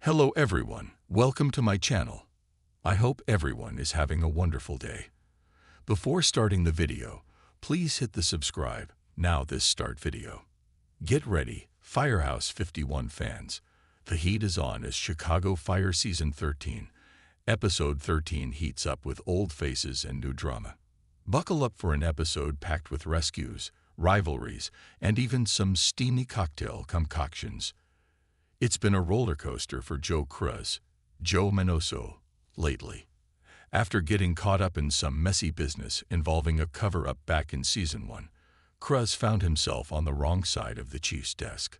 Hello everyone, welcome to my channel. I hope everyone is having a wonderful day. Before starting the video, please hit the subscribe, now this start video. Get ready, Firehouse 51 fans. The heat is on as Chicago Fire Season 13, Episode 13 heats up with old faces and new drama. Buckle up for an episode packed with rescues, rivalries, and even some steamy cocktail concoctions. It's been a roller coaster for Cruz, Joe Manoso, lately. After getting caught up in some messy business involving a cover-up back in Season 1, Cruz found himself on the wrong side of the chief's desk.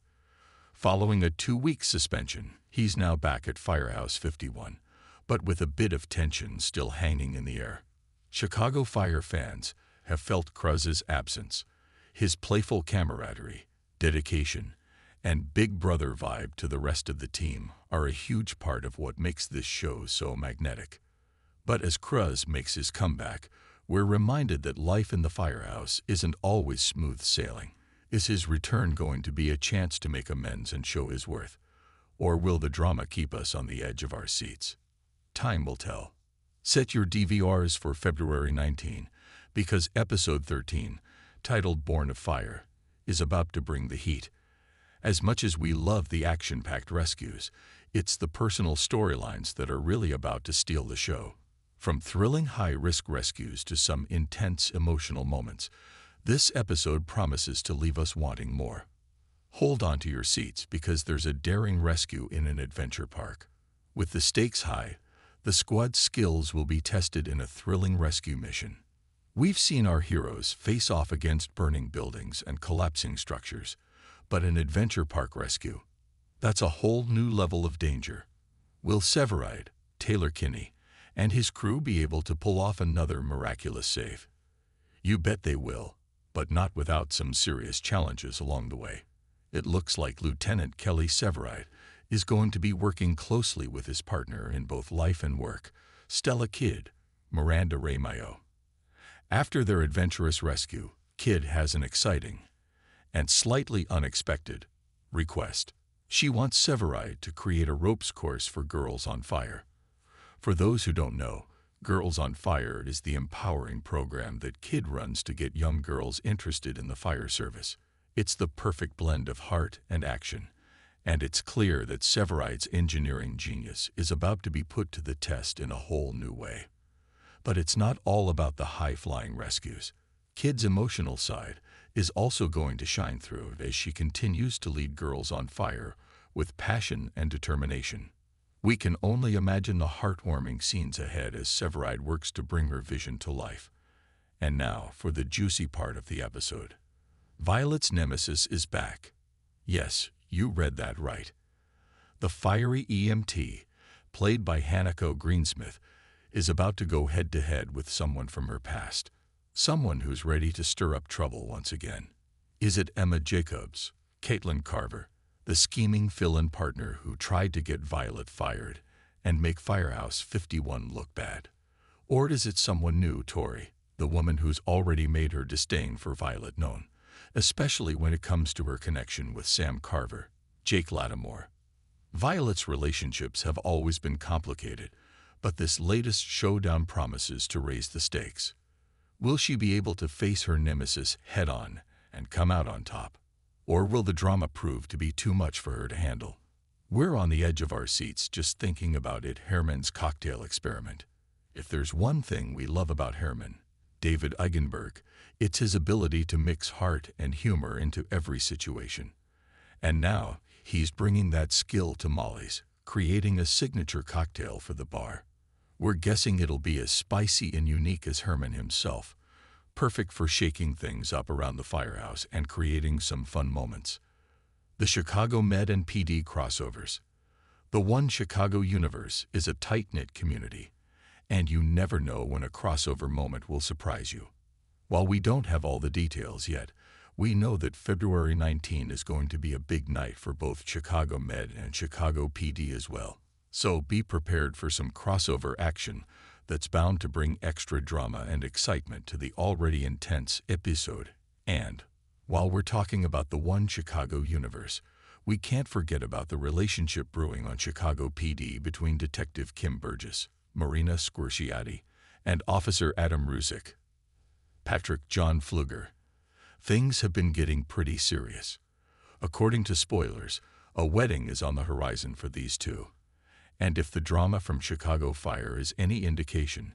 Following a 2-week suspension, he's now back at Firehouse 51, but with a bit of tension still hanging in the air. Chicago Fire fans have felt Cruz's absence. His playful camaraderie, dedication, and big brother vibe to the rest of the team are a huge part of what makes this show so magnetic. But as Cruz makes his comeback, we're reminded that life in the firehouse isn't always smooth sailing. Is his return going to be a chance to make amends and show his worth? Or will the drama keep us on the edge of our seats? Time will tell. Set your DVRs for February 19, because Episode 13, titled Born of Fire, is about to bring the heat. As much as we love the action-packed rescues, it's the personal storylines that are really about to steal the show. From thrilling high-risk rescues to some intense emotional moments, this episode promises to leave us wanting more. Hold on to your seats because there's a daring rescue in an adventure park. With the stakes high, the squad's skills will be tested in a thrilling rescue mission. We've seen our heroes face off against burning buildings and collapsing structures, but an adventure park rescue, that's a whole new level of danger. Will Severide, Taylor Kinney, and his crew be able to pull off another miraculous save? You bet they will, but not without some serious challenges along the way. It looks like Lieutenant Kelly Severide is going to be working closely with his partner in both life and work, Stella Kidd, Miranda Ramayo. After their adventurous rescue, Kidd has an exciting and slightly unexpected request. She wants Severide to create a ropes course for Girls on Fire. For those who don't know, Girls on Fire is the empowering program that Kidd runs to get young girls interested in the fire service. It's the perfect blend of heart and action, and it's clear that Severide's engineering genius is about to be put to the test in a whole new way. But it's not all about the high-flying rescues. Kidd's emotional side is also going to shine through as she continues to lead Girls on Fire with passion and determination. We can only imagine the heartwarming scenes ahead as Severide works to bring her vision to life. And now for the juicy part of the episode. Violet's Nemesis is back. Yes, you read that right. The fiery EMT, played by Hanako Greensmith, is about to go head-to-head with someone from her past. Someone who's ready to stir up trouble once again. Is it Emma Jacobs, Caitlin Carver, the scheming fill-in partner who tried to get Violet fired and make Firehouse 51 look bad? Or is it someone new, Tori, the woman who's already made her disdain for Violet known, especially when it comes to her connection with Sam Carver, Jake Lattimore? Violet's relationships have always been complicated, but this latest showdown promises to raise the stakes. Will she be able to face her nemesis head-on and come out on top? Or will the drama prove to be too much for her to handle? We're on the edge of our seats just thinking about Herman's cocktail experiment. If there's one thing we love about Herman, David Eigenberg, it's his ability to mix heart and humor into every situation. And now, he's bringing that skill to Molly's, creating a signature cocktail for the bar. We're guessing it'll be as spicy and unique as Herman himself, perfect for shaking things up around the firehouse and creating some fun moments. The Chicago Med and PD crossovers. The One Chicago universe is a tight-knit community, and you never know when a crossover moment will surprise you. While we don't have all the details yet, we know that February 19 is going to be a big night for both Chicago Med and Chicago PD as well. So be prepared for some crossover action that's bound to bring extra drama and excitement to the already intense episode. And while we're talking about the One Chicago universe, We can't forget about the relationship brewing on Chicago PD between Detective Kim Burgess, Marina Squirciati, and Officer Adam Ruzick. Patrick John Pfluger. Things have been getting pretty serious. According to spoilers, a wedding is on the horizon for these two. And if the drama from Chicago Fire is any indication,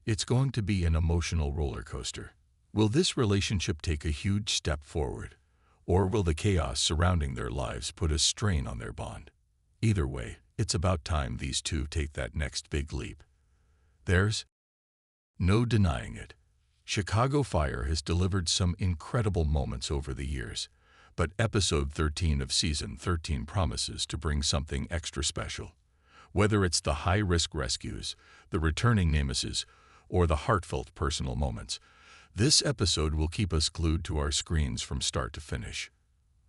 it's going to be an emotional roller coaster. Will this relationship take a huge step forward, or will the chaos surrounding their lives put a strain on their bond? Either way, it's about time these two take that next big leap. There's no denying it. Chicago Fire has delivered some incredible moments over the years, but episode 13 of season 13 promises to bring something extra special. Whether it's the high-risk rescues, the returning Nemesis, or the heartfelt personal moments, this episode will keep us glued to our screens from start to finish.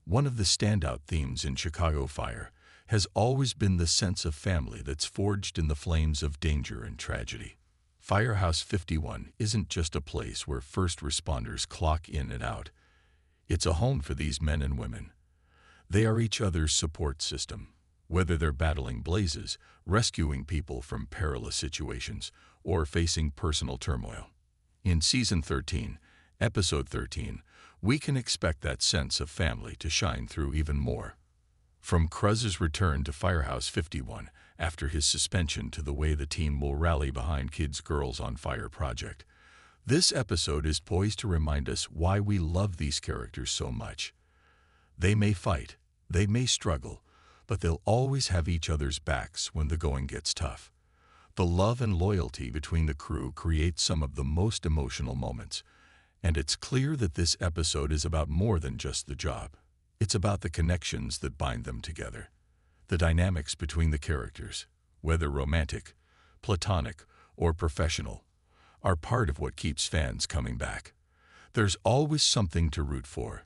One of the standout themes in Chicago Fire has always been the sense of family that's forged in the flames of danger and tragedy. Firehouse 51 isn't just a place where first responders clock in and out. It's a home for these men and women. They are each other's support system, whether they're battling blazes, rescuing people from perilous situations, or facing personal turmoil. In Season 13, Episode 13, we can expect that sense of family to shine through even more. From Cruz's return to Firehouse 51 after his suspension to the way the team will rally behind Kids Girls on Fire project, this episode is poised to remind us why we love these characters so much. They may fight, they may struggle, but they'll always have each other's backs when the going gets tough. The love and loyalty between the crew create some of the most emotional moments, and it's clear that this episode is about more than just the job. It's about the connections that bind them together. The dynamics between the characters, whether romantic, platonic, or professional, are part of what keeps fans coming back. There's always something to root for,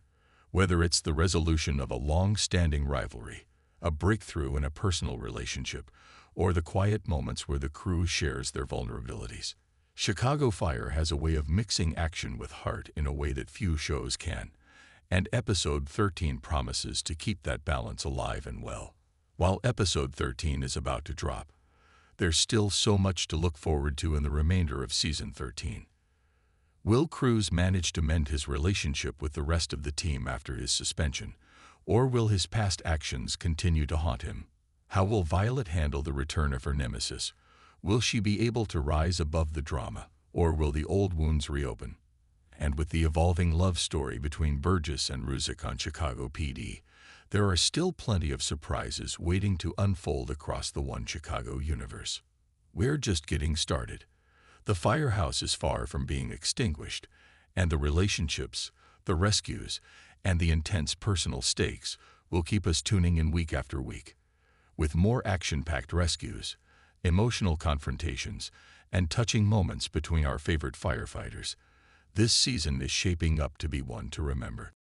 whether it's the resolution of a long-standing rivalry, a breakthrough in a personal relationship, or the quiet moments where the crew shares their vulnerabilities. Chicago Fire has a way of mixing action with heart in a way that few shows can, and Episode 13 promises to keep that balance alive and well. While Episode 13 is about to drop, there's still so much to look forward to in the remainder of Season 13. Will Cruz manage to mend his relationship with the rest of the team after his suspension, or will his past actions continue to haunt him? How will Violet handle the return of her nemesis? Will she be able to rise above the drama, or will the old wounds reopen? And with the evolving love story between Burgess and Ruzick on Chicago PD, there are still plenty of surprises waiting to unfold across the One Chicago universe. We're just getting started. The firehouse is far from being extinguished, and the relationships, the rescues, and the intense personal stakes will keep us tuning in week after week. With more action-packed rescues, emotional confrontations, and touching moments between our favorite firefighters, this season is shaping up to be one to remember.